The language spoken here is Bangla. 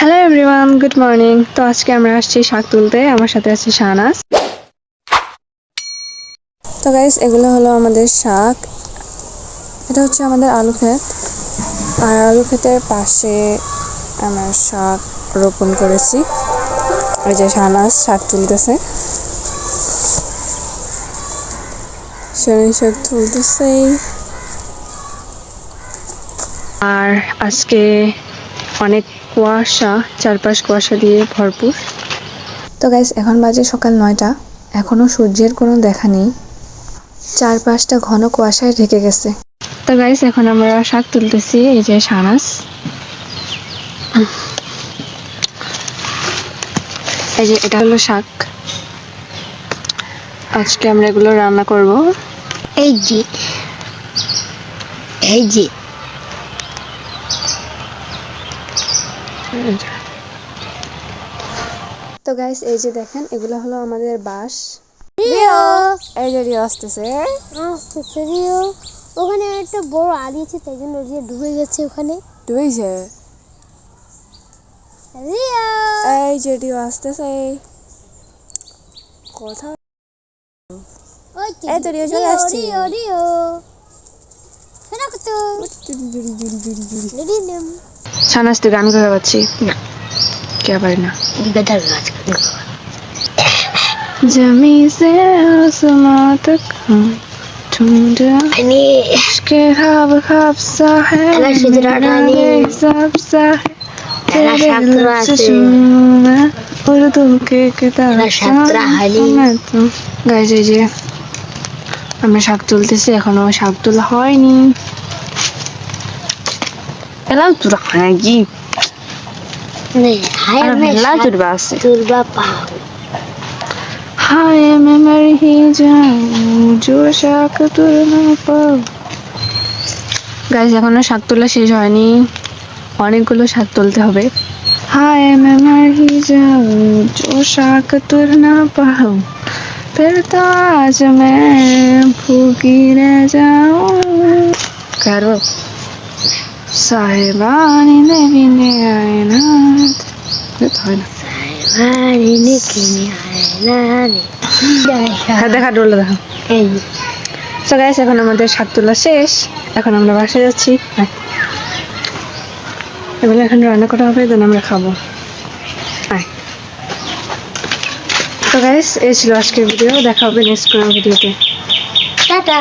Hello everyone, good morning. তো আজকে আমরা আসছি শাক তুলতে, আমার সাথে আছে শাহনাজ। তো গাইস, এগুলো হলো আমাদের শাক। এটা হচ্ছে আমাদের আলু ক্ষেত, আর আলু ক্ষেতের পাশে আমরা শাক রোপণ করেছি। এই যে শাহনাজ শাক তুলতেছে, শাক তুলতেছে। আর আজকে অনেক কুয়াশা, চারপাশ কুয়াশা দিয়ে ভরপুর। তো গাইস, এখন বাজে সকাল 9টা, এখনো সূর্যের কোনো দেখা নেই, চারপাশটা ঘন কুয়াশায় ঢেকে গেছে। তো গাইস, এখন আমরা শাক তুলতেছি। এই যে শাহনাজ, এই যে এটা হলো শাক। আজকে আমরা এগুলো রান্না করব। এই যে এই যে তো গাইস, এই যে দেখেন, এগুলো হলো আমাদের বাঁশ। রিও এই যে রিও আসতেছে। আসতেছে রিও। ওখানে একটা বড় আলি আছে, তাই জন্য রিও ডুবে গেছে ওখানে। ডুবেছে। রিও এই যে রিও আসতেছে। কথা ওই এই তো রিও চলে আসছে। রিও রিও শোনা কত রিডিম শাহনাজ, তুই গান গাওয়া পাচ্ছি না, কে পারি না। বেটার গাছ जमी से आसमां तक हम ढूंढा আমি के ख्वाब ख्वाब सा है এলা সুজরাটা নি सब सा है এলা तेरे ছাত্র लफ्ज़ আছে छूना उर्दू के किताब এলা ছাত্র হালি গাইস, এই যে আমরা শাক তুলতেছি, এখনো শাক তোলা হয়নি। এলাও তোরা কি নেই হাই আর মে ভেলা তুলবা আছে। তুলবা পাও हाय मैं मर ही जाऊं जो शाक तुल ना पाऊं। গাইস, এখনো শাক তোলা শেষ হয়নি, অনেকগুলো শাক তুলতে হবে। हाय मैं मर ही जाऊं जो शाक तुल ना पाऊं फिर तो आज मैं भूखी रह जाऊं। करो साहेबानी ने भी ने आए ना সাইবানি নিকিনি আয়নানি দেখা ডোলে দেখা। এই সো গাইস, এখন আমাদের শাক তোলা শেষ, এখন আমরা বাসায় যাচ্ছি। এগুলো এখন রান্না করা হবে, দেন আমরা খাবো। তো গাইস, এই ছিল আজকের ভিডিও, দেখা হবে নেক্সট কোনো ভিডিওতে। টাটা।